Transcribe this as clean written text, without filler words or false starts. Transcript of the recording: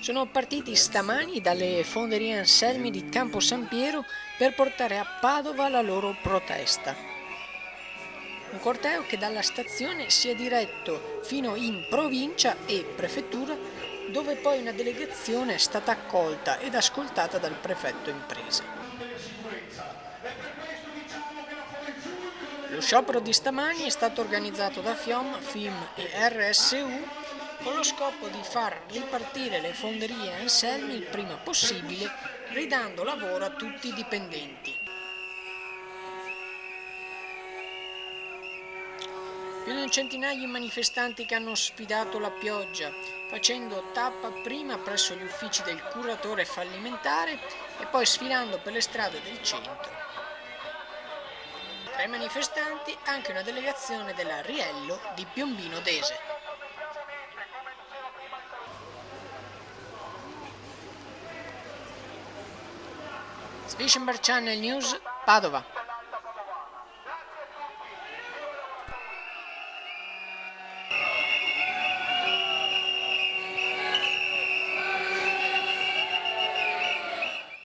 Sono partiti stamani dalle fonderie Anselmi di Campo San Piero per portare a Padova la loro protesta. Un corteo che dalla stazione si è diretto fino in provincia e prefettura, dove poi una delegazione è stata accolta ed ascoltata dal prefetto imprese. Lo sciopero di stamani è stato organizzato da FIOM, FIM e RSU con lo scopo di far ripartire le fonderie Anselmi il prima possibile, ridando lavoro a tutti i dipendenti. Più di un centinaio i manifestanti che hanno sfidato la pioggia, facendo tappa prima presso gli uffici del curatore fallimentare e poi sfilando per le strade del centro. Tra i manifestanti anche una delegazione della Riello di Piombino Dese. Svisenberg Channel News, Padova.